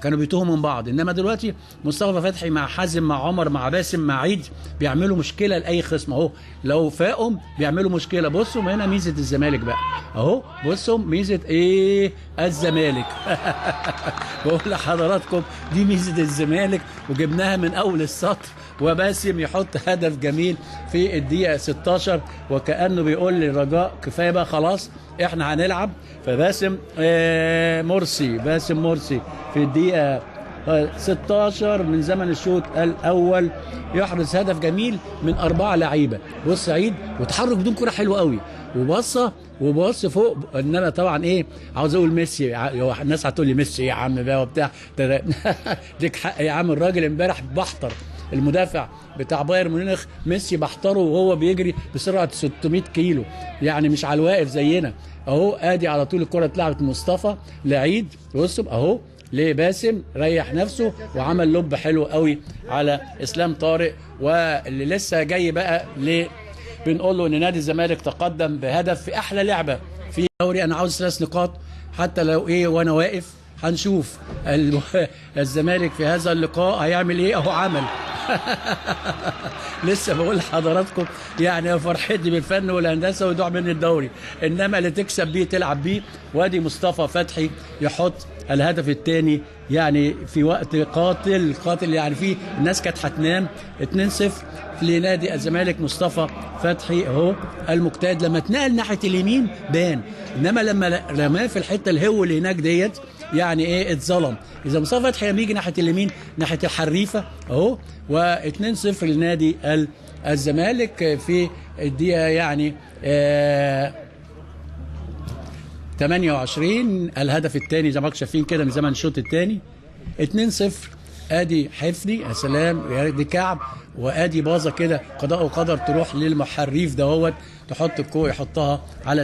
كانوا بيتوهوا من بعض. انما دلوقتي مصطفى فتحي مع حازم مع عمر مع باسم مع عيد بيعملوا مشكله لاي خصم اهو. لو فاقهم بيعملوا مشكله. بصوا هنا ميزه الزمالك بقى اهو. بصوا ميزه ايه الزمالك. بقول لحضراتكم دي ميزه الزمالك وجبناها من اول السطر. وباسم يحط هدف جميل في الدقيقه 16 وكانه بيقول للرجاء كفايه بقى خلاص احنا هنلعب. فباسم باسم مرسي في الدقيقه 16 من زمن الشوط الاول يحرز هدف جميل من 4 لعيبه. بص عيد وتحرك بدون كره حلو قوي وبص فوق. انما طبعا ايه عاوز اقول ميسي. الناس هتقول لي ميسي يا عم بقى وبتاع. ليك حق يا عم. الراجل امبارح بحتر المدافع بتاع بايرن ميونخ ميسي بحتره وهو بيجري بسرعه 600 كيلو يعني مش على الواقف زينا اهو. ادي على طول الكره اتلعبت مصطفى لعيد. بصوا اهو لباسم ريح نفسه وعمل لب حلو قوي على اسلام طارق. واللي لسه جاي بقى بنقول له ان نادي الزمالك تقدم بهدف في احلى لعبه في الدوري. انا عاوز 3 نقاط حتى لو ايه وانا واقف. هنشوف الزمالك في هذا اللقاء هيعمل ايه. اهو عمل. لسه بقول لحضراتكم يعني فرحتي بالفن والهندسه ودوع من الدوري. انما اللي تكسب بيه تلعب بيه. وادي مصطفى فتحي يحط الهدف الثاني يعني في وقت قاتل يعني في الناس كانت هتنام. 2-0 لنادي الزمالك. مصطفى فتحي اهو المجتهد لما اتنقل ناحيه اليمين بان. انما لما رماه في الحته الهو اللي هناك ديت يعني ايه اتظلم. اذا مصطفى فتحي لما يجي ناحيه اليمين ناحيه الحريفه اهو. و2-0 لنادي الزمالك في الدقيقه يعني 28 الهدف الثاني زي ما انتم شايفين كده من زمن الشوط الثاني 2-0. ادي حفني يا سلام دي كعب وادي باظه كده قضاء وقدر تروح للمحريف دهوت تحط الكوره يحطها على